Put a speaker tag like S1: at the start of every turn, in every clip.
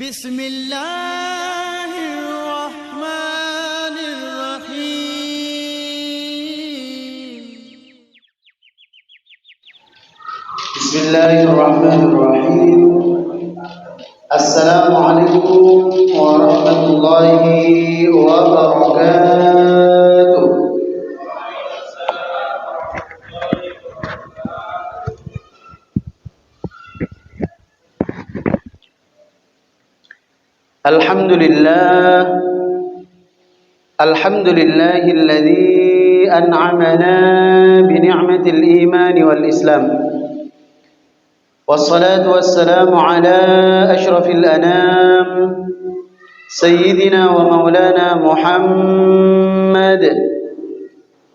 S1: Bismillahirrahmanirrahim. Bismillahirrahmanirrahim. Assalamualaikum warahmatullahi wabarakatuh. Alhamdulillah, alhamdulillahilladzi an'amana bi ni'matil iman wal islam. Wassalatu wassalamu ala asyrafil anam sayyidina wa maulana Muhammad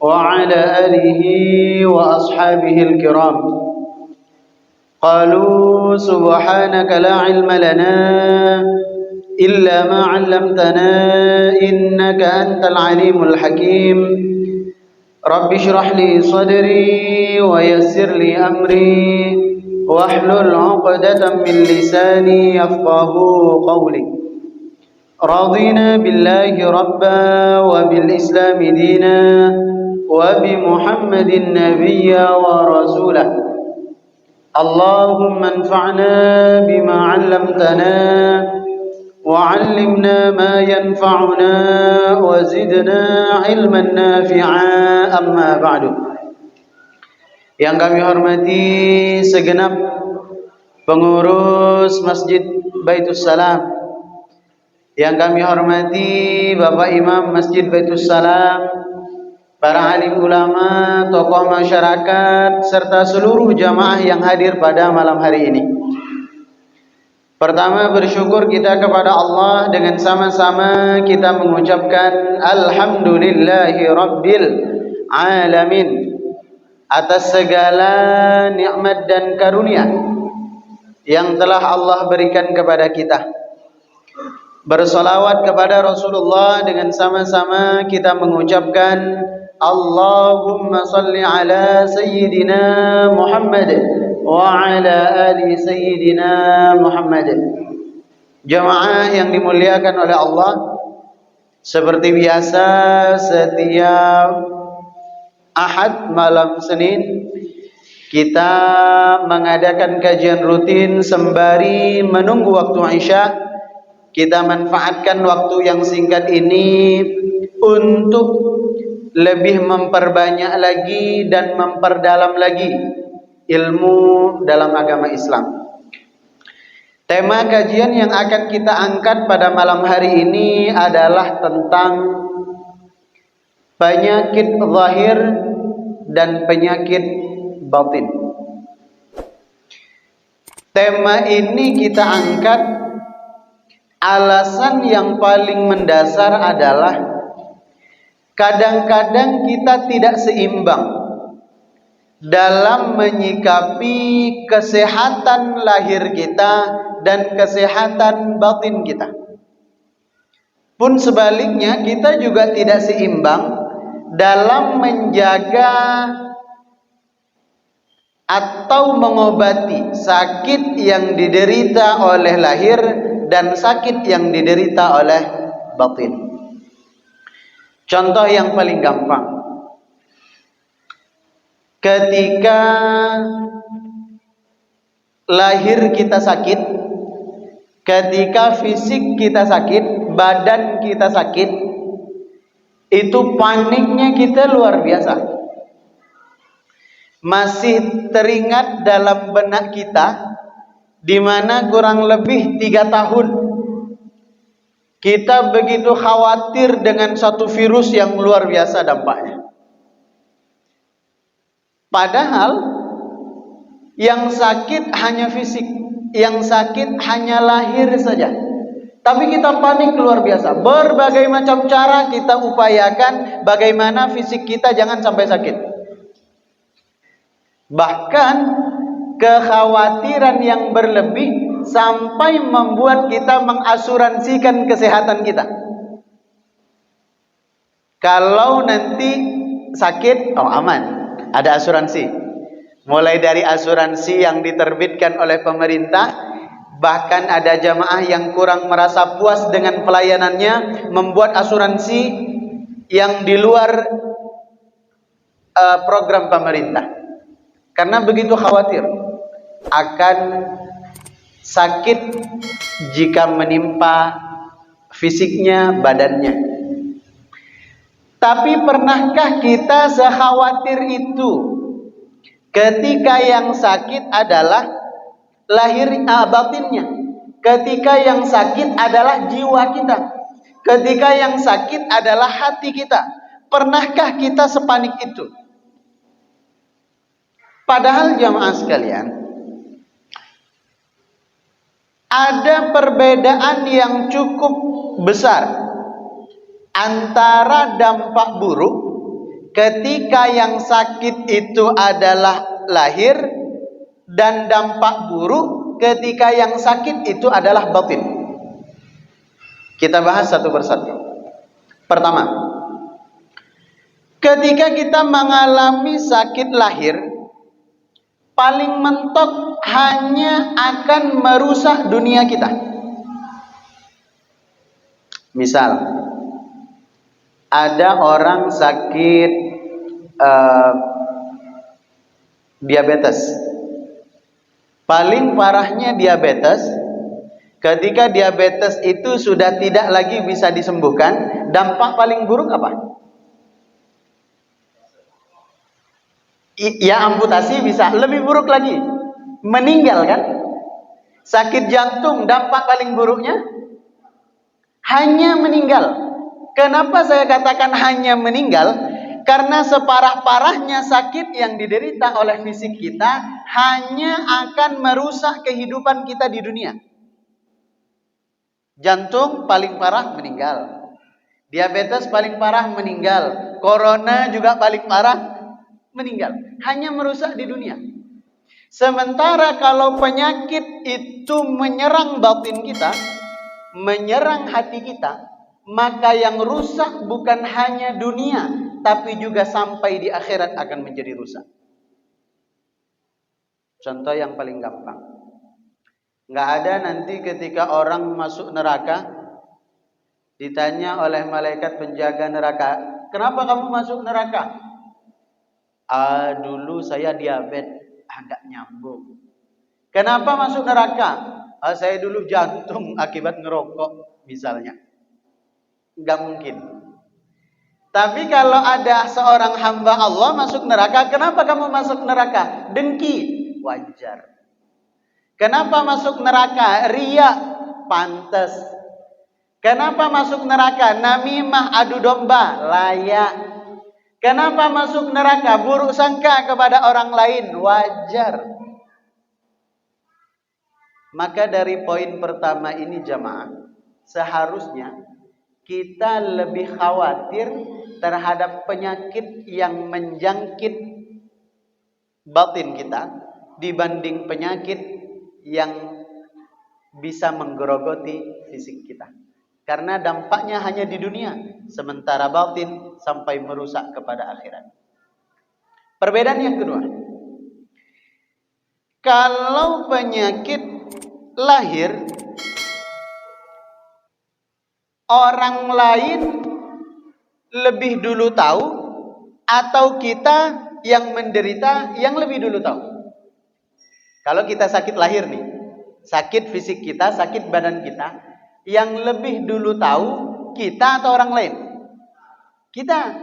S1: wa ala alihi wa ashabihi al-kiram. Qalu subhanaka la ilma lana إلا ما علمتنا إنك أنت العليم الحكيم. رب اشرح لي صدري ويسر لي أمري واحلل عقدة من لساني يفقه قولي. رضينا بالله ربا وبالإسلام دينا وبمحمد نبيا ورسولا. اللهم انفعنا بما علمتنا وعلمنا ما ينفعنا وزدنا علما نافعا. Amma ba'du. Yang kami hormati segenap pengurus Masjid Baitus Salam, yang kami hormati Bapak Imam Masjid Baitus Salam, para alim ulama, tokoh masyarakat, serta seluruh jamaah yang hadir pada malam hari ini. Pertama, bersyukur kita kepada Allah dengan sama-sama kita mengucapkan Alhamdulillahi Rabbil Alamin atas segala nikmat dan karunia yang telah Allah berikan kepada kita. Bersolawat kepada Rasulullah dengan sama-sama kita mengucapkan Allahumma salli ala Sayyidina Muhammad wa ala ali Sayyidina Muhammad. Jamaah yang dimuliakan oleh Allah, seperti biasa setiap Ahad malam Senin kita mengadakan kajian rutin sembari menunggu waktu Isya. Kita manfaatkan waktu yang singkat ini untuk lebih memperbanyak lagi dan memperdalam lagi ilmu dalam agama Islam. Tema kajian yang akan kita angkat pada malam hari ini adalah tentang penyakit zahir dan penyakit batin. Tema ini kita angkat, alasan yang paling mendasar adalah kadang-kadang kita tidak seimbang dalam menyikapi kesehatan lahir kita dan kesehatan batin kita. Pun sebaliknya, kita juga tidak seimbang dalam menjaga atau mengobati sakit yang diderita oleh lahir dan sakit yang diderita oleh batin. Contoh yang paling gampang, ketika lahir kita sakit, ketika fisik kita sakit, badan kita sakit, itu paniknya kita luar biasa. Masih teringat dalam benak kita, di mana kurang lebih 3 tahun kita begitu khawatir dengan satu virus yang luar biasa dampaknya. Padahal yang sakit hanya fisik, yang sakit hanya lahir saja. Tapi kita panik luar biasa. Berbagai macam cara kita upayakan bagaimana fisik kita jangan sampai sakit. Bahkan kekhawatiran yang berlebih sampai membuat kita mengasuransikan kesehatan kita. Kalau nanti sakit, oh aman, ada asuransi. Mulai dari asuransi yang diterbitkan oleh pemerintah Bahkan ada jamaah yang kurang merasa puas dengan pelayanannya, membuat asuransi yang di luar program pemerintah. Karena begitu khawatir akan sakit jika menimpa fisiknya, badannya. Tapi pernahkah kita sekhawatir itu ketika yang sakit adalah batinnya, ketika yang sakit adalah jiwa kita, ketika yang sakit adalah hati kita? Pernahkah kita sepanik itu? Padahal jamaah sekalian, ada perbedaan yang cukup besar antara dampak buruk ketika yang sakit itu adalah lahir dan dampak buruk ketika yang sakit itu adalah batin. Kita bahas satu persatu. Pertama, ketika kita mengalami sakit lahir, paling mentok hanya akan merusak dunia kita. Misal, ada orang sakit diabetes. Paling parahnya diabetes, ketika diabetes itu sudah tidak lagi bisa disembuhkan, dampak paling buruk apa? Ya, amputasi bisa. Lebih buruk lagi, meninggal kan? Sakit jantung, dampak paling buruknya hanya meninggal. Kenapa saya katakan hanya meninggal? Karena separah-parahnya sakit yang diderita oleh fisik kita hanya akan merusak kehidupan kita di dunia. Jantung paling parah meninggal, diabetes paling parah meninggal, corona juga paling parah meninggal, hanya merusak di dunia. Sementara kalau penyakit itu menyerang batin kita, menyerang hati kita, maka yang rusak bukan hanya dunia, tapi juga sampai di akhirat akan menjadi rusak. Contoh yang paling gampang, nggak ada nanti ketika orang masuk neraka ditanya oleh malaikat penjaga neraka, kenapa kamu masuk neraka? Dulu saya diabetes, nggak nyambung. Kenapa masuk neraka? Saya dulu jantung akibat ngerokok misalnya. Nggak mungkin. Tapi kalau ada seorang hamba Allah masuk neraka, kenapa kamu masuk neraka? Dengki, wajar. Kenapa masuk neraka? Riya, pantas. Kenapa masuk neraka? Namimah, adu domba, layak. Kenapa masuk neraka? Buruk sangka kepada orang lain, wajar. Maka dari poin pertama ini jamaah, seharusnya kita lebih khawatir terhadap penyakit yang menjangkit batin kita dibanding penyakit yang bisa menggerogoti fisik kita. Karena dampaknya hanya di dunia, sementara batin sampai merusak kepada akhirat. Perbedaan yang kedua, kalau penyakit lahir, orang lain lebih dulu tahu atau kita yang menderita yang lebih dulu tahu? Kalau kita sakit lahir nih, sakit fisik kita, sakit badan kita, yang lebih dulu tahu kita atau orang lain? Kita.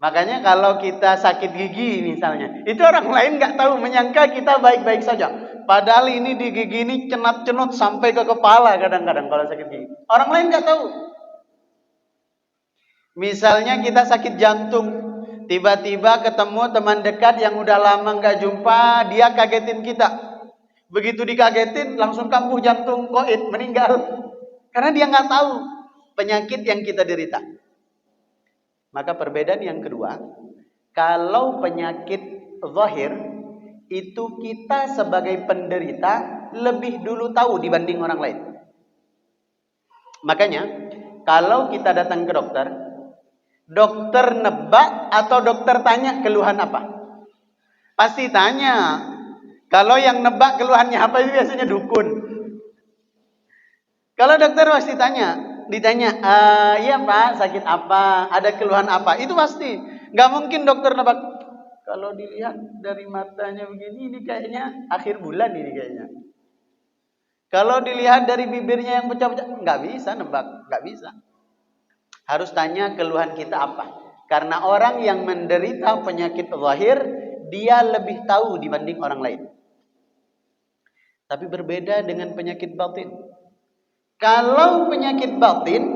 S1: Makanya kalau kita sakit gigi misalnya, itu orang lain nggak tahu, menyangka kita baik-baik saja. Padahal ini di gigi ini cenut-cenut sampai ke kepala kadang-kadang kalau sakit gigi. Orang lain nggak tahu. Misalnya kita sakit jantung, tiba-tiba ketemu teman dekat yang udah lama nggak jumpa, dia kagetin kita. Begitu dikagetin langsung kambuh jantung, koit, meninggal. Karena dia nggak tahu penyakit yang kita derita. Maka perbedaan yang kedua, kalau penyakit zahir itu kita sebagai penderita lebih dulu tahu dibanding orang lain. Makanya kalau kita datang ke dokter, dokter nebak atau dokter tanya keluhan apa? Pasti tanya, Kalau yang nebak keluhannya apa itu biasanya dukun. Kalau dokter pasti ditanya, iya Pak, sakit apa? Ada keluhan apa? Itu pasti. Nggak mungkin dokter nebak. Kalau dilihat dari matanya begini, ini kayaknya akhir bulan ini kayaknya. Kalau dilihat dari bibirnya yang pecah-pecah, nggak bisa nebak, nggak bisa. Harus tanya keluhan kita apa. Karena orang yang menderita penyakit zahir, dia lebih tahu dibanding orang lain. Tapi berbeda dengan penyakit batin. Kalau penyakit batin,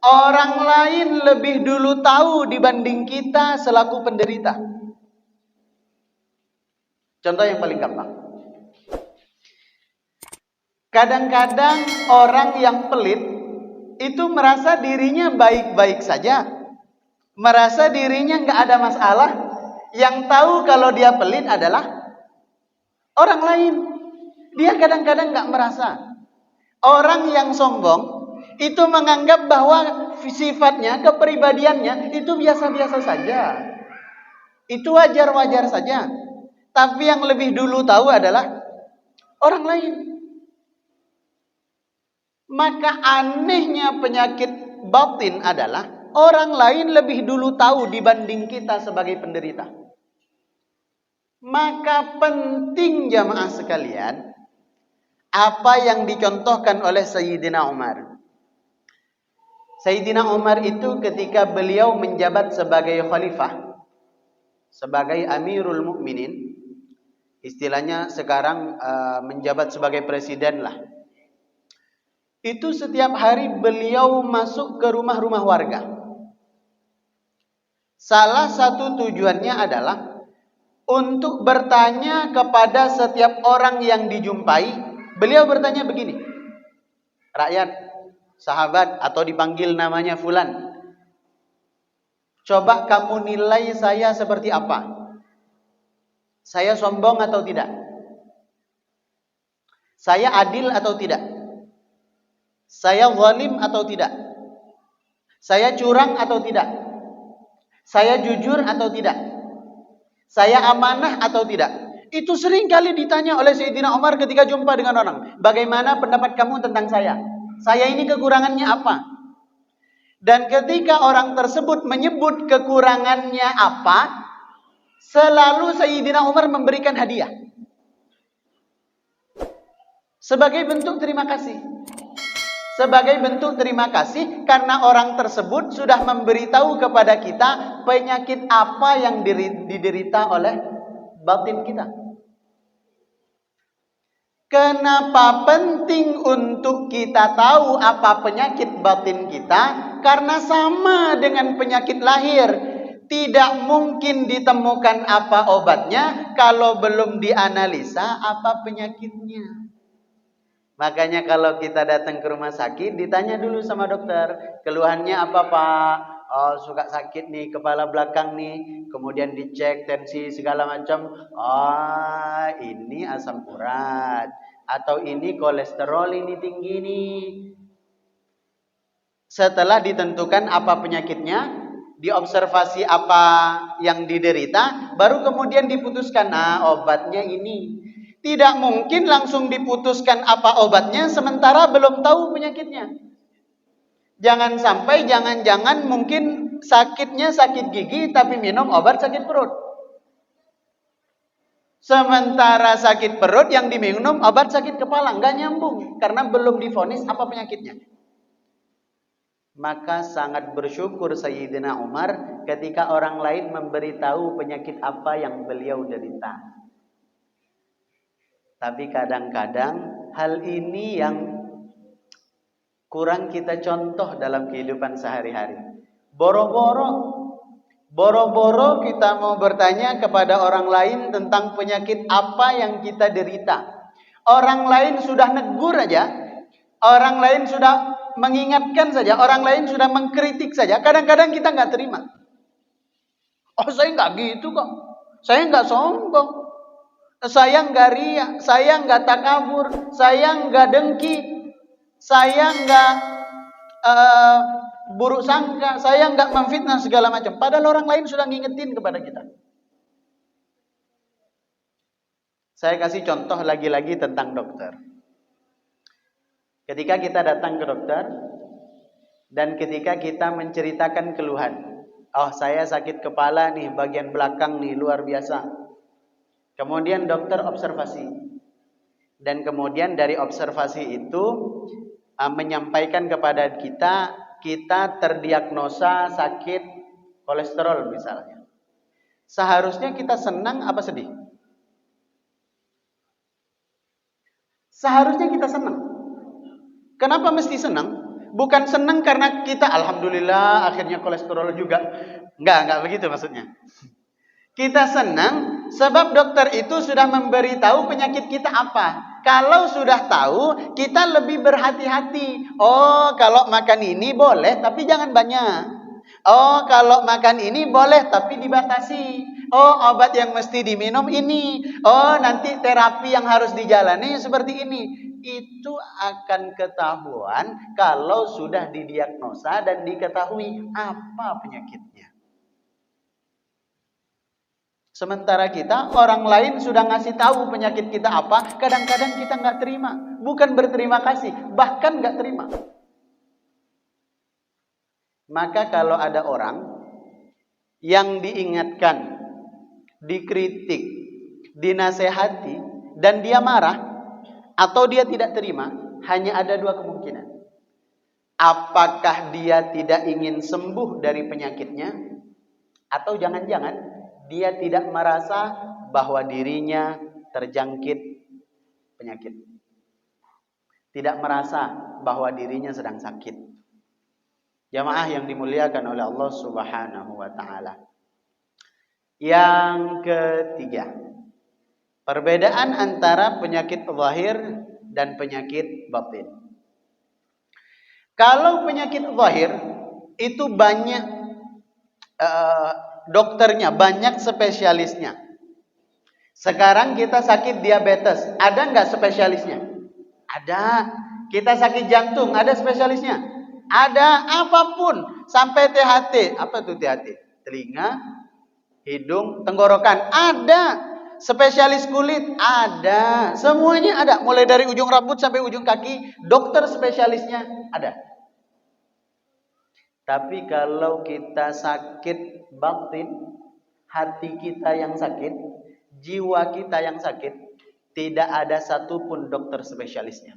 S1: orang lain lebih dulu tahu dibanding kita selaku penderita. Contoh yang paling gampang. Kadang-kadang orang yang pelit itu merasa dirinya baik-baik saja. Merasa dirinya nggak ada masalah. Yang tahu kalau dia pelit adalah orang lain. Dia kadang-kadang nggak merasa. Orang yang sombong itu menganggap bahwa sifatnya, kepribadiannya itu biasa-biasa saja. Itu wajar-wajar saja. Tapi yang lebih dulu tahu adalah orang lain. Maka anehnya penyakit batin adalah orang lain lebih dulu tahu dibanding kita sebagai penderita. Maka penting jamaah sekalian, apa yang dicontohkan oleh Sayyidina Umar. Sayyidina Umar itu ketika beliau menjabat sebagai khalifah, sebagai Amirul Mukminin, istilahnya sekarang menjabat sebagai presiden lah. Itu setiap hari beliau masuk ke rumah-rumah warga. Salah satu tujuannya adalah untuk bertanya kepada setiap orang yang dijumpai. Beliau bertanya begini, rakyat, sahabat, atau dipanggil namanya fulan, coba kamu nilai saya seperti apa? Saya sombong atau tidak? Saya adil atau tidak? Saya zalim atau tidak? Saya curang atau tidak? Saya jujur atau tidak? Saya amanah atau tidak? Itu sering kali ditanya oleh Sayyidina Umar ketika jumpa dengan orang. Bagaimana pendapat kamu tentang saya? Saya ini kekurangannya apa? Dan ketika orang tersebut menyebut kekurangannya apa, selalu Sayyidina Umar memberikan hadiah. Sebagai bentuk terima kasih. Sebagai bentuk terima kasih karena orang tersebut sudah memberitahu kepada kita penyakit apa yang diderita oleh batin kita. Kenapa penting untuk kita tahu apa penyakit batin kita? Karena sama dengan penyakit lahir. Tidak mungkin ditemukan apa obatnya kalau belum dianalisa apa penyakitnya. Makanya kalau kita datang ke rumah sakit, ditanya dulu sama dokter, keluhannya apa Pak? Oh, suka sakit nih, kepala belakang nih. Kemudian dicek tensi segala macam. Oh, ini asam urat. Atau ini kolesterol ini tinggi nih. Setelah ditentukan apa penyakitnya, diobservasi apa yang diderita, baru kemudian diputuskan, obatnya ini. Tidak mungkin langsung diputuskan apa obatnya sementara belum tahu penyakitnya. Jangan sampai jangan-jangan mungkin sakitnya sakit gigi tapi minum obat sakit perut. Sementara sakit perut yang diminum obat sakit kepala, nggak nyambung karena belum divonis apa penyakitnya. Maka sangat bersyukur Sayyidina Umar ketika orang lain memberitahu penyakit apa yang beliau derita. Tapi kadang-kadang hal ini yang kurang kita contoh dalam kehidupan sehari-hari. Boro-boro kita mau bertanya kepada orang lain tentang penyakit apa yang kita derita. Orang lain sudah negur aja, orang lain sudah mengingatkan saja, orang lain sudah mengkritik saja. Kadang-kadang kita nggak terima. Oh, saya nggak gitu kok, saya nggak sombong. Saya nggak riak, saya nggak takabur, saya nggak dengki, saya nggak buruk sangka, saya nggak memfitnah segala macam. Padahal orang lain sudah ngingetin kepada kita. Saya kasih contoh lagi-lagi tentang dokter. Ketika kita datang ke dokter dan ketika kita menceritakan keluhan, oh saya sakit kepala nih, bagian belakang nih luar biasa. Kemudian dokter observasi. Dan kemudian dari observasi itu menyampaikan kepada kita, kita terdiagnosa sakit kolesterol misalnya. Seharusnya kita senang apa sedih? Seharusnya kita senang. Kenapa mesti senang? Bukan senang karena kita alhamdulillah akhirnya kolesterol juga. Enggak begitu maksudnya. Kita senang sebab dokter itu sudah memberitahu penyakit kita apa. Kalau sudah tahu, kita lebih berhati-hati. Oh, kalau makan ini boleh tapi jangan banyak. Oh, kalau makan ini boleh tapi dibatasi. Oh, obat yang mesti diminum ini. Oh, nanti terapi yang harus dijalani seperti ini. Itu akan ketahuan kalau sudah didiagnosa dan diketahui apa penyakitnya. Sementara kita, orang lain sudah ngasih tahu penyakit kita apa, kadang-kadang kita nggak terima. Bukan berterima kasih, bahkan nggak terima. Maka kalau ada orang yang diingatkan, dikritik, dinasehati, dan dia marah, atau dia tidak terima, hanya ada dua kemungkinan. Apakah dia tidak ingin sembuh dari penyakitnya, atau jangan-jangan dia tidak merasa bahwa dirinya terjangkit penyakit. Tidak merasa bahwa dirinya sedang sakit. Jamaah yang dimuliakan oleh Allah Subhanahu wa taala. Yang ketiga, perbedaan antara penyakit zahir dan penyakit batin. Kalau penyakit zahir itu banyak dokternya, banyak spesialisnya. Sekarang kita sakit diabetes, ada nggak spesialisnya? Ada. Kita sakit jantung, ada spesialisnya? Ada. Apapun, sampai THT. Apa tuh THT? Telinga, hidung, tenggorokan, ada. Spesialis kulit, ada. Semuanya ada, mulai dari ujung rambut sampai ujung kaki, dokter spesialisnya ada. Tapi kalau kita sakit batin, hati kita yang sakit, jiwa kita yang sakit, tidak ada satupun dokter spesialisnya.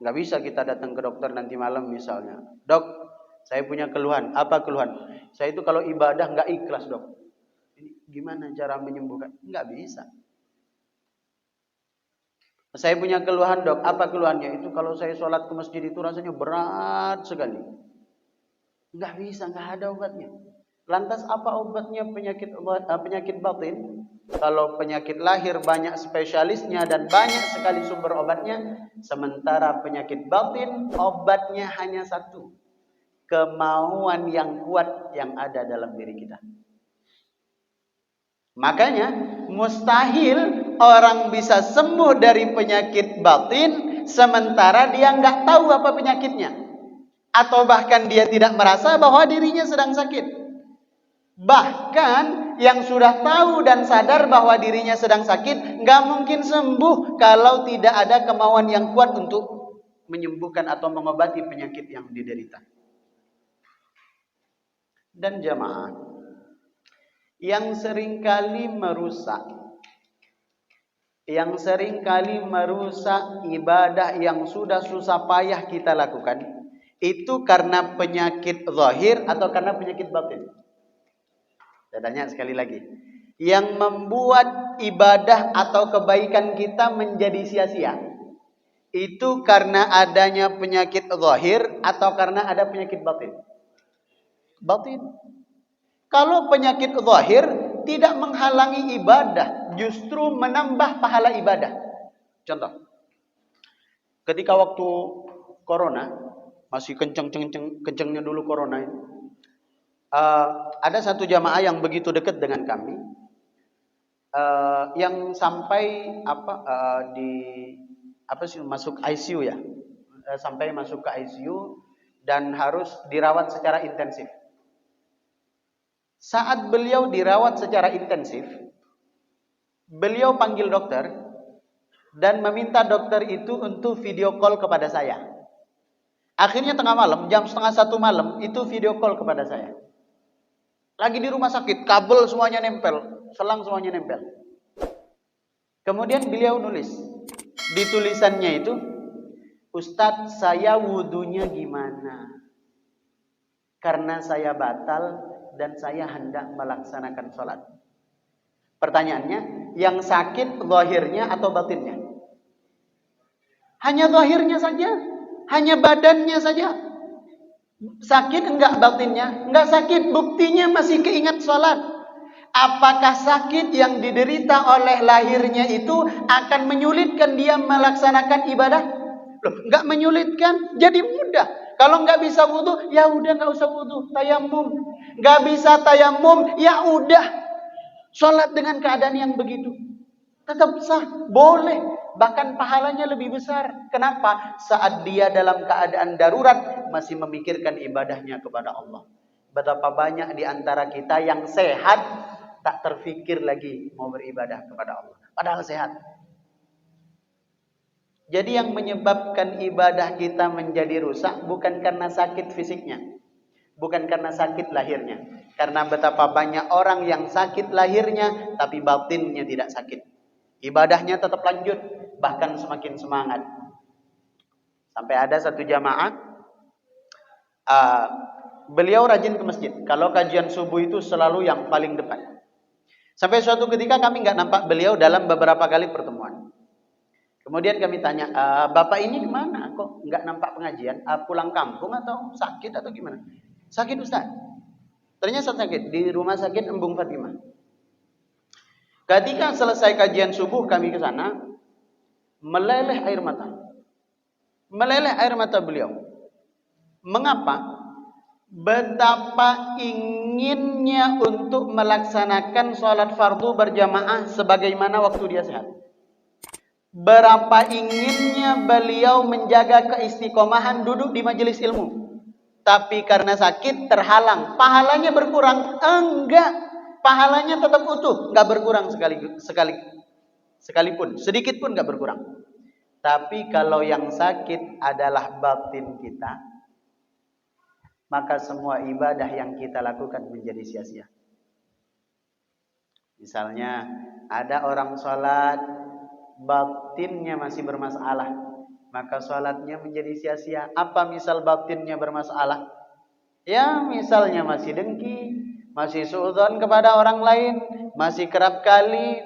S1: Nggak bisa kita datang ke dokter nanti malam misalnya. Dok, saya punya keluhan. Apa keluhan? Saya itu kalau ibadah nggak ikhlas, dok. Ini gimana cara menyembuhkan? Nggak bisa. Saya punya keluhan, dok. Apa keluhannya? Itu kalau saya sholat ke masjid itu rasanya berat sekali. Nggak bisa, nggak ada obatnya. Lantas apa obatnya penyakit batin? Kalau penyakit lahir banyak spesialisnya dan banyak sekali sumber obatnya. Sementara penyakit batin obatnya hanya satu. Kemauan yang kuat yang ada dalam diri kita. Makanya mustahil orang bisa sembuh dari penyakit batin sementara dia nggak tahu apa penyakitnya. Atau bahkan dia tidak merasa bahwa dirinya sedang sakit. Bahkan yang sudah tahu dan sadar bahwa dirinya sedang sakit, nggak mungkin sembuh kalau tidak ada kemauan yang kuat untuk menyembuhkan atau mengobati penyakit yang diderita. Dan jamaah, yang seringkali merusak ibadah yang sudah susah payah kita lakukan, itu karena penyakit zahir atau karena penyakit batin? Saya tanya sekali lagi. Yang membuat ibadah atau kebaikan kita menjadi sia-sia, itu karena adanya penyakit zahir atau karena ada penyakit batin? Batin. Kalau penyakit zahir tidak menghalangi ibadah, justru menambah pahala ibadah. Contoh. Ketika waktu corona, masih kencengnya dulu corona ini. Ada satu jamaah yang begitu dekat dengan kami, yang sampai masuk ICU ya, sampai masuk ke ICU dan harus dirawat secara intensif. Saat beliau dirawat secara intensif, Beliau panggil dokter dan meminta dokter itu untuk video call kepada saya. Akhirnya tengah malam, jam 12:30 malam, itu video call kepada saya. Lagi di rumah sakit, kabel semuanya nempel, selang semuanya nempel. Kemudian beliau nulis, di tulisannya itu, Ustadz, saya wudunya gimana? Karena saya batal dan saya hendak melaksanakan sholat. Pertanyaannya, yang sakit zahirnya atau batinnya? Hanya zahirnya saja, hanya badannya saja. Sakit enggak batinnya? Enggak sakit, buktinya masih keingat sholat. Apakah sakit yang diderita oleh lahirnya itu akan menyulitkan dia melaksanakan ibadah? Loh, enggak menyulitkan, jadi mudah. Kalau enggak bisa wudu, ya udah enggak usah wudu, tayamum. Enggak bisa tayamum, ya udah sholat dengan keadaan yang begitu. Tetap sah, boleh. Bahkan pahalanya lebih besar. Kenapa? Saat dia dalam keadaan darurat masih memikirkan ibadahnya kepada Allah. Betapa banyak di antara kita yang sehat tak terfikir lagi mau beribadah kepada Allah. Padahal sehat. Jadi yang menyebabkan ibadah kita menjadi rusak bukan karena sakit fisiknya. Bukan karena sakit lahirnya. Karena betapa banyak orang yang sakit lahirnya tapi batinnya tidak sakit. Ibadahnya tetap lanjut, bahkan semakin semangat. Sampai ada satu jamaah, beliau rajin ke masjid. Kalau kajian subuh itu selalu yang paling depan. Sampai suatu ketika kami nggak nampak beliau dalam beberapa kali pertemuan. Kemudian kami tanya, Bapak ini kemana? Kok nggak nampak pengajian? Pulang kampung atau sakit atau gimana? Sakit Ustaz. Ternyata sakit di rumah sakit Embung Fatimah. Ketika selesai kajian subuh kami ke sana, meleleh air mata. Meleleh air mata beliau. Mengapa? Betapa inginnya untuk melaksanakan sholat fardu berjamaah sebagaimana waktu dia sehat. Berapa inginnya beliau menjaga keistiqomahan duduk di majelis ilmu. Tapi karena sakit terhalang. Pahalanya berkurang? Enggak. Pahalanya tetap utuh, nggak berkurang sekalipun, sedikit pun nggak berkurang. Tapi kalau yang sakit adalah batin kita, maka semua ibadah yang kita lakukan menjadi sia-sia. Misalnya ada orang sholat, batinnya masih bermasalah, maka sholatnya menjadi sia-sia. Apa misal batinnya bermasalah? Ya misalnya masih dengki, masih suudzon kepada orang lain, masih kerap kali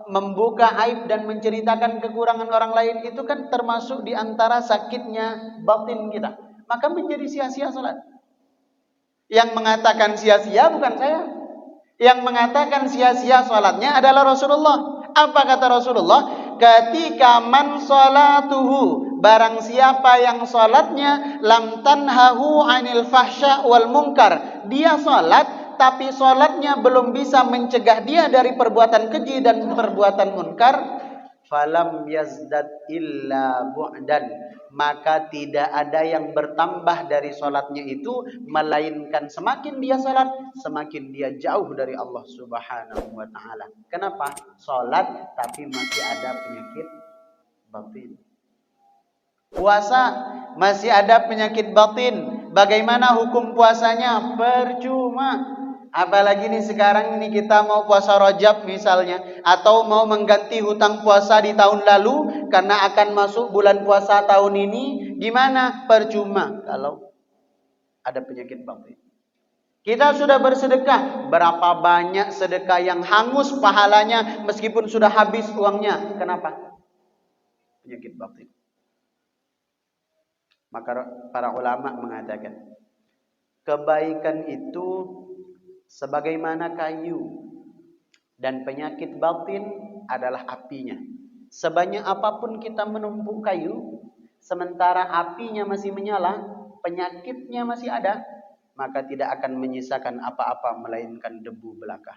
S1: membuka aib dan menceritakan kekurangan orang lain, itu kan termasuk di antara sakitnya batin kita. Maka menjadi sia-sia salat. Yang mengatakan sia-sia bukan saya. Yang mengatakan sia-sia salatnya adalah Rasulullah. Apa kata Rasulullah? Ketika man salatuhu, barang siapa yang salatnya lam tanhahu anil fahsya wal munkar, dia salat tapi salatnya belum bisa mencegah dia dari perbuatan keji dan perbuatan munkar, falam yazdad illa bu'dan, maka tidak ada yang bertambah dari salatnya itu melainkan semakin dia salat semakin dia jauh dari Allah Subhanahu wa taala. Kenapa? Salat tapi masih ada penyakit batin. Puasa masih ada penyakit batin. Bagaimana hukum puasanya? Percuma. Apalagi nih sekarang ini kita mau puasa Rajab misalnya, atau mau mengganti hutang puasa di tahun lalu karena akan masuk bulan puasa tahun ini, gimana? Percuma kalau ada penyakit batin. Kita sudah bersedekah, berapa banyak sedekah yang hangus pahalanya meskipun sudah habis uangnya. Kenapa? Penyakit batin. Maka para ulama mengatakan, kebaikan itu sebagaimana kayu, dan penyakit batin adalah apinya. Sebanyak apapun kita menumpuk kayu, sementara apinya masih menyala, penyakitnya masih ada, maka tidak akan menyisakan apa-apa melainkan debu belaka.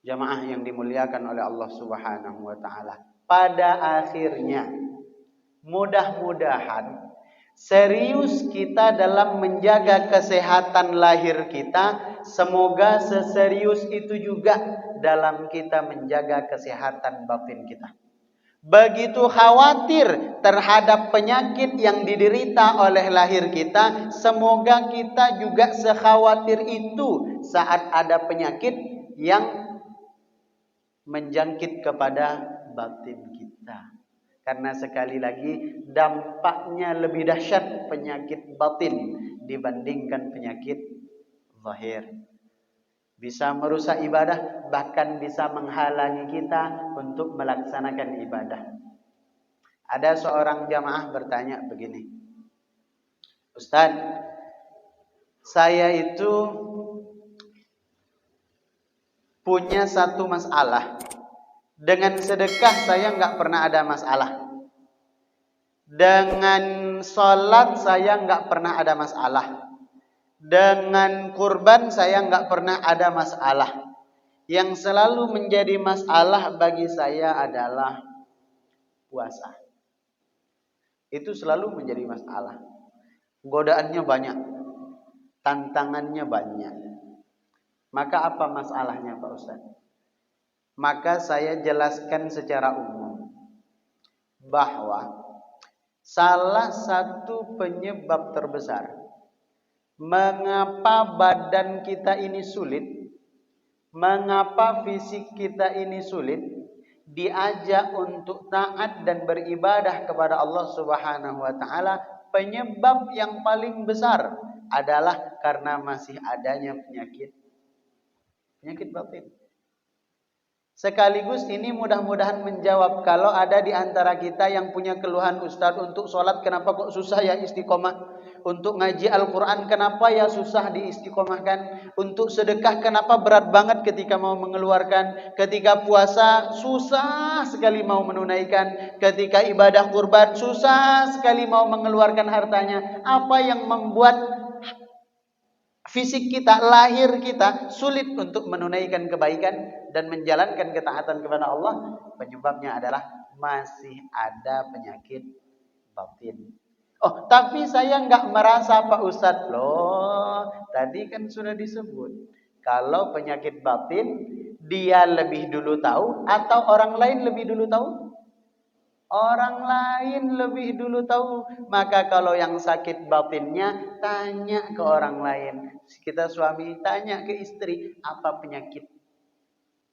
S1: Jamaah yang dimuliakan oleh Allah Subhanahu wa taala. Pada akhirnya, mudah-mudahan serius kita dalam menjaga kesehatan lahir kita, semoga seserius itu juga dalam kita menjaga kesehatan batin kita. Begitu khawatir terhadap penyakit yang diderita oleh lahir kita, semoga kita juga sekhawatir itu saat ada penyakit yang menjangkit kepada batin kita. Karena sekali lagi dampaknya lebih dahsyat penyakit batin dibandingkan penyakit zahir. Bisa merusak ibadah, bahkan bisa menghalangi kita untuk melaksanakan ibadah. Ada seorang jamaah bertanya begini, Ustaz, saya itu punya satu masalah. Dengan sedekah saya nggak pernah ada masalah. Dengan sholat saya nggak pernah ada masalah. Dengan kurban saya nggak pernah ada masalah. Yang selalu menjadi masalah bagi saya adalah puasa. Itu selalu menjadi masalah. Godaannya banyak, tantangannya banyak. Maka apa masalahnya Pak Ustaz? Maka saya jelaskan secara umum bahwa salah satu penyebab terbesar mengapa badan kita ini sulit, mengapa fisik kita ini sulit, diajak untuk taat dan beribadah kepada Allah Subhanahu wa taala, penyebab yang paling besar adalah karena masih adanya penyakit batin. Sekaligus ini mudah-mudahan menjawab kalau ada di antara kita yang punya keluhan, Ustaz, untuk sholat kenapa kok susah ya istiqomah? Untuk ngaji Al-Quran kenapa ya susah diistiqomahkan? Untuk sedekah kenapa berat banget ketika mau mengeluarkan? Ketika puasa susah sekali mau menunaikan. Ketika ibadah kurban susah sekali mau mengeluarkan hartanya. Apa yang membuat fisik kita, lahir kita sulit untuk menunaikan kebaikan dan menjalankan ketaatan kepada Allah? Penyebabnya adalah masih ada penyakit batin. Oh, tapi saya nggak merasa Pak Ustadz. Loh, tadi kan sudah disebut. Kalau penyakit batin, dia lebih dulu tahu atau orang lain lebih dulu tahu? Orang lain lebih dulu tahu. Maka kalau yang sakit batinnya, tanya ke orang lain. Kita suami tanya ke istri, apa penyakit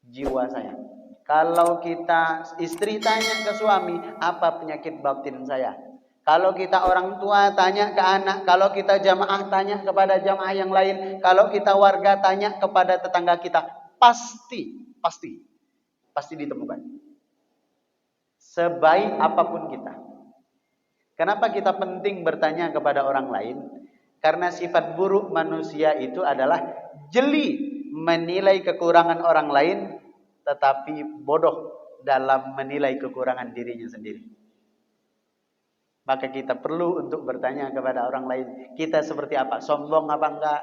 S1: jiwa saya? Kalau kita istri tanya ke suami, apa penyakit batin saya? Kalau kita orang tua tanya ke anak, kalau kita jamaah tanya kepada jamaah yang lain, kalau kita warga tanya kepada tetangga kita, pasti ditemukan. Sebaik apapun kita. Kenapa kita penting bertanya kepada orang lain? Karena sifat buruk manusia itu adalah jeli menilai kekurangan orang lain, tetapi bodoh dalam menilai kekurangan dirinya sendiri. Maka kita perlu untuk bertanya kepada orang lain, kita seperti apa? Sombong apa enggak?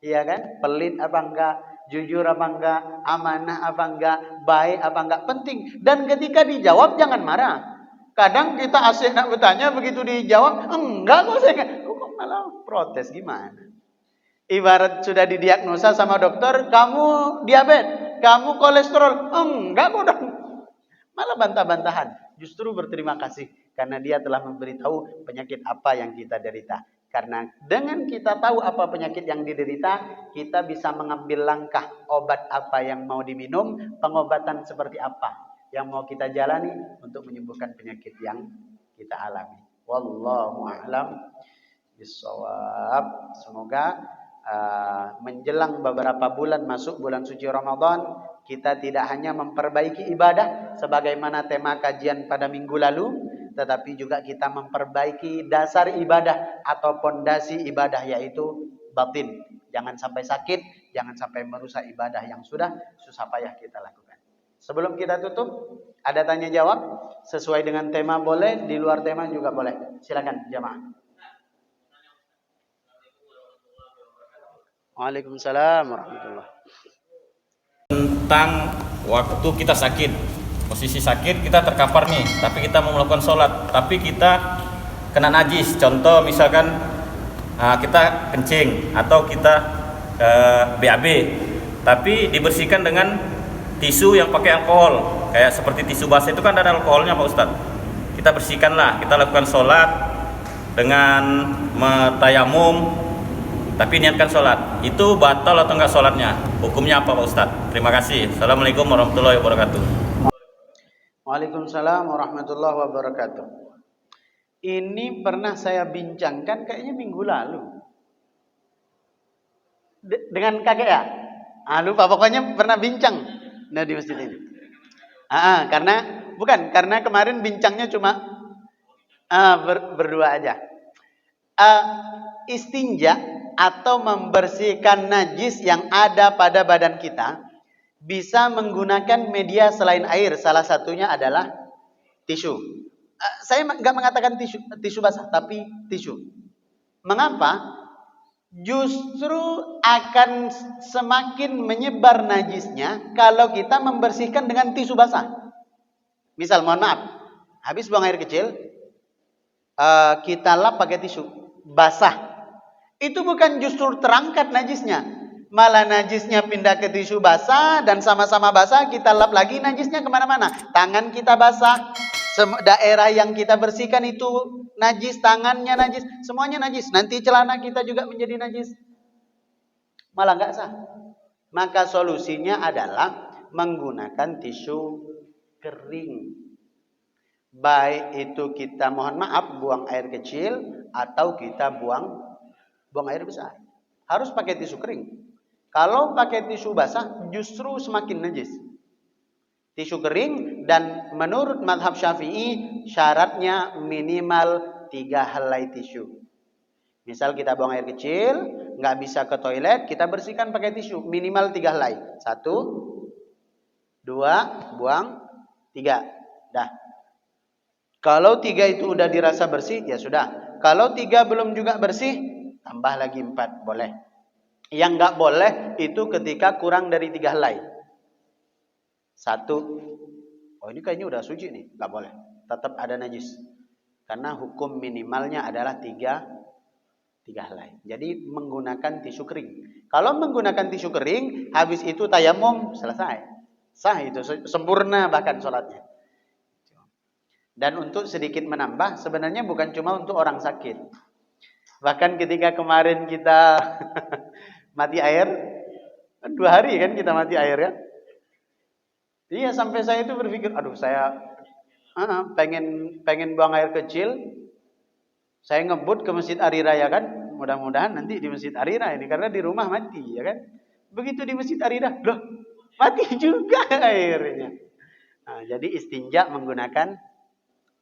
S1: Iya kan? Pelit apa enggak? Jujur apa enggak? Amanah apa enggak? Baik apa enggak? Penting. Dan ketika dijawab jangan marah. Kadang kita asik nak bertanya, begitu dijawab, enggak kok saya enggak. Kok malah protes gimana? Ibarat sudah didiagnosa sama dokter, kamu diabetes, kamu kolesterol, enggak kok dok. Malah bantah-bantahan. Justru berterima kasih karena dia telah memberitahu penyakit apa yang kita derita. Karena dengan kita tahu apa penyakit yang diderita, kita bisa mengambil langkah obat apa yang mau diminum, pengobatan seperti apa yang mau kita jalani untuk menyembuhkan penyakit yang kita alami. Wallahu a'lam bishawab. Semoga menjelang beberapa bulan masuk bulan suci Ramadan, kita tidak hanya memperbaiki ibadah sebagaimana tema kajian pada minggu lalu, tetapi juga kita memperbaiki dasar ibadah atau pondasi ibadah, yaitu batin. Jangan sampai sakit, jangan sampai merusak ibadah yang sudah susah payah kita lakukan. Sebelum kita tutup, ada tanya jawab sesuai dengan tema boleh, di luar tema juga boleh. Silakan jamaah. Waalaikumsalam warahmatullahi.
S2: Tentang waktu kita sakit, posisi sakit kita terkapar nih, tapi kita mau melakukan sholat, tapi kita kena najis. Contoh misalkan kita kencing atau kita BAB, tapi dibersihkan dengan tisu yang pakai alkohol, kayak seperti tisu basah itu kan ada alkoholnya Pak Ustadz. Kita bersihkanlah, kita lakukan sholat dengan tayamum, tapi niatkan sholat. Itu batal atau enggak sholatnya? Hukumnya apa Pak Ustadz? Terima kasih. Assalamualaikum warahmatullahi wabarakatuh.
S1: Waalaikumsalam warahmatullahi wabarakatuh. Ini pernah saya bincangkan kayaknya minggu lalu dengan kakek ya. Lupa, pokoknya pernah bincang di masjid ini. Karena kemarin bincangnya cuma berdua aja. Istinja atau membersihkan najis yang ada pada badan kita bisa menggunakan media selain air. Salah satunya adalah tisu. Saya nggak mengatakan tisu basah, tapi tisu. Mengapa? Justru akan semakin menyebar najisnya kalau kita membersihkan dengan tisu basah. Misal, mohon maaf, habis buang air kecil, kita lap pakai tisu basah. Itu bukan justru terangkat najisnya, malah najisnya pindah ke tisu basah dan sama-sama basah, kita lap lagi, najisnya kemana-mana. Tangan kita basah, daerah yang kita bersihkan itu najis, tangannya najis, semuanya najis. Nanti celana kita juga menjadi najis, malah nggak sah. Maka solusinya adalah menggunakan tisu kering. Baik itu kita, mohon maaf, buang air kecil atau kita buang air besar, harus pakai tisu kering. Kalau pakai tisu basah justru semakin najis. Tisu kering, dan menurut mazhab Syafi'i syaratnya minimal 3 helai tisu. Misal kita buang air kecil, nggak bisa ke toilet, kita bersihkan pakai tisu minimal 3 helai. 1, 2, buang, 3. Dah. Kalau 3 itu udah dirasa bersih, ya sudah. Kalau 3 belum juga bersih, tambah lagi 4, boleh. Yang nggak boleh itu ketika kurang dari 3 helai. 1, ini kayaknya udah suci nih, nggak boleh, tetap ada najis. Karena hukum minimalnya adalah 3 helai. Jadi menggunakan tisu kering. Kalau menggunakan tisu kering, habis itu tayamum, selesai. Sah itu, sempurna bahkan sholatnya. Dan untuk sedikit menambah, sebenarnya bukan cuma untuk orang sakit. Bahkan ketika kemarin kita mati air, 2 hari kan kita mati air ya. Iya, sampai saya itu berpikir, saya pengen buang air kecil. Saya ngebut ke Masjid Ariraya kan, mudah-mudahan nanti di Masjid Ariraya ini, karena di rumah mati ya kan. Begitu di Masjid Ariraya, loh mati juga airnya. Jadi istinja menggunakan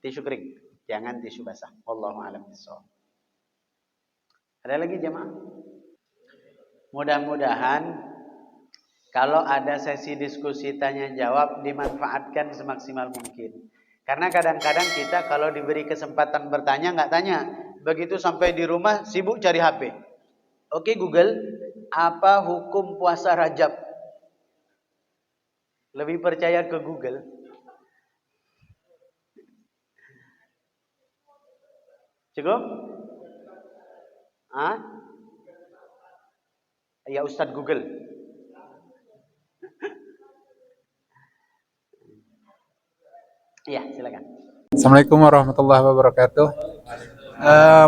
S1: tisu kering, jangan tisu basah. Wallahu a'lam bishawab. Ada lagi jemaah? Mudah-mudahan kalau ada sesi diskusi tanya jawab dimanfaatkan semaksimal mungkin. Karena kadang-kadang kita kalau diberi kesempatan bertanya nggak tanya. Begitu sampai di rumah sibuk cari HP. Oke Google, apa hukum puasa Rajab? Lebih percaya ke Google. Cukup? Ya Ustadz Google. Iya, silakan.
S3: Assalamualaikum warahmatullahi wabarakatuh.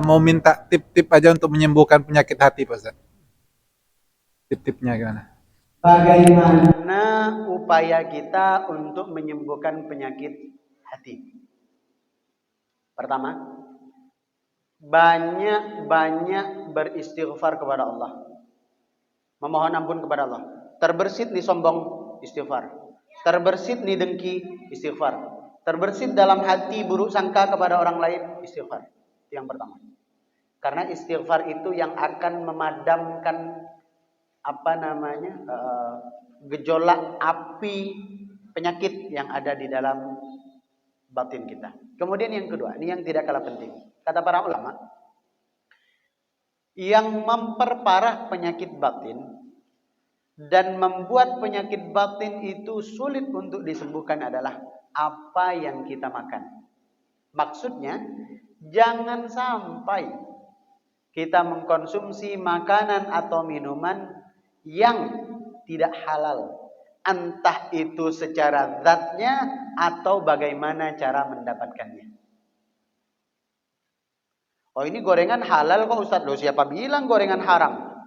S3: Mau minta tip-tip aja untuk menyembuhkan penyakit hati, Pak Ustaz. Tip-tipnya gimana?
S1: Bagaimana upaya kita untuk menyembuhkan penyakit hati? Pertama, banyak beristighfar kepada Allah. Memohon ampun kepada Allah. Terbersit nih sombong, istighfar. Terbersit nih dengki, istighfar. Terbersit dalam hati buruk sangka kepada orang lain, istighfar. Itu yang pertama. Karena istighfar itu yang akan memadamkan gejolak api penyakit yang ada di dalam batin kita. Kemudian yang kedua, ini yang tidak kalah penting. Kata para ulama, yang memperparah penyakit batin dan membuat penyakit batin itu sulit untuk disembuhkan adalah apa yang kita makan. Maksudnya, Jangan sampai kita mengkonsumsi makanan atau minuman yang tidak halal. Entah itu secara zatnya atau bagaimana cara mendapatkannya. Oh, ini gorengan halal kok Ustaz. Loh, siapa bilang gorengan haram?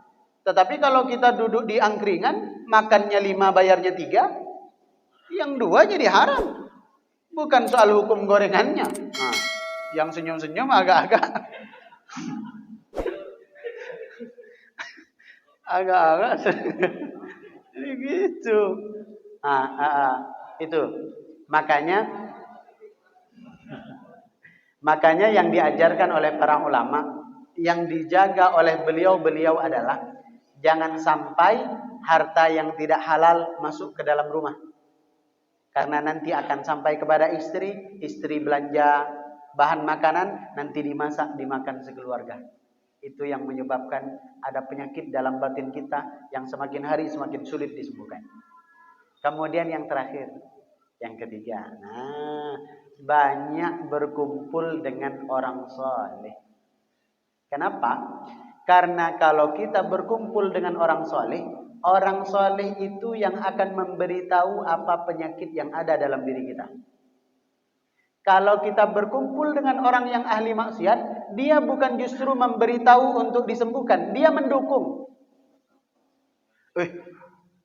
S1: Tetapi kalau kita duduk di angkringan, makannya 5 bayarnya 3, yang 2 jadi haram. Bukan soal hukum gorengannya. Nah, yang senyum-senyum agak-agak jadi gitu. Itu. Makanya yang diajarkan oleh para ulama, yang dijaga oleh beliau-beliau adalah jangan sampai harta yang tidak halal masuk ke dalam rumah. Karena nanti akan sampai kepada istri belanja bahan makanan, nanti dimasak, dimakan sekeluarga. Itu yang menyebabkan ada penyakit dalam batin kita yang semakin hari semakin sulit disembuhkan. Kemudian yang terakhir, yang ketiga, banyak berkumpul dengan orang soleh. Kenapa? Karena kalau kita berkumpul dengan orang soleh itu yang akan memberitahu apa penyakit yang ada dalam diri kita. Kalau kita berkumpul dengan orang yang ahli maksiat, dia bukan justru memberitahu untuk disembuhkan, dia mendukung.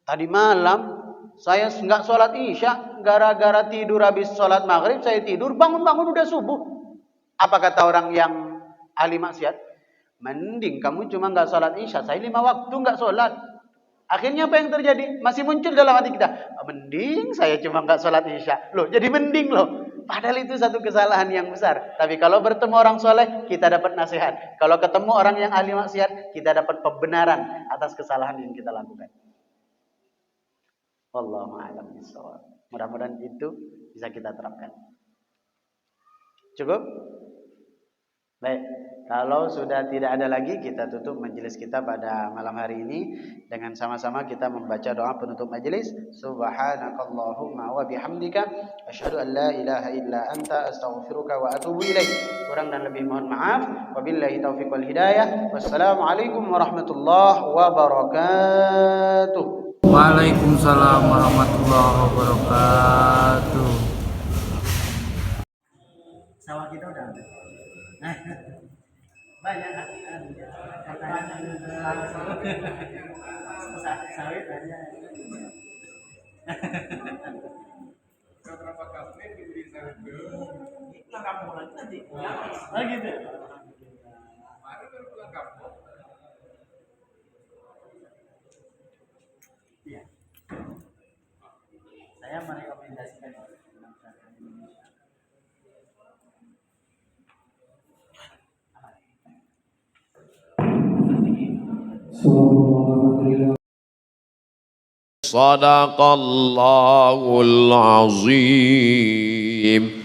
S1: Tadi malam saya nggak sholat isya, gara-gara tidur habis sholat maghrib, saya tidur, bangun-bangun udah subuh. Apa kata orang yang ahli maksiat? Mending kamu cuma nggak sholat isya, saya 5 waktu nggak sholat. Akhirnya apa yang terjadi? Masih muncul dalam hati kita, mending saya cuma nggak sholat isya. Loh, jadi mending loh. Padahal itu satu kesalahan yang besar. Tapi kalau bertemu orang soleh, kita dapat nasihat. Kalau ketemu orang yang ahli maksiat, kita dapat pembenaran atas kesalahan yang kita lakukan. Wallahu a'lam bishawab. Mudah-mudahan itu bisa kita terapkan. Cukup? Baik, kalau sudah tidak ada lagi, kita tutup majelis kita pada malam hari ini dengan sama-sama kita membaca doa penutup majelis. Subhanakallahumma wa bihamdika asyhadu an la ilaha illa anta astaghfiruka wa atubu ilaik. Kurang dan lebih mohon maaf. Wabillahi taufiq wal hidayah. Wassalamualaikum warahmatullahi wabarakatuh.
S4: Waalaikumsalam warahmatullahi wabarakatuh.
S1: Sawah kita udah ada. Banyak sawit aja.
S3: Berapa kampung diberi sawit
S1: Pulang kampung lagi nanti. Oh gitu.
S3: baru pulang kampung.
S1: Iya. Saya merekomendasikan
S5: Sadaqallahul azim.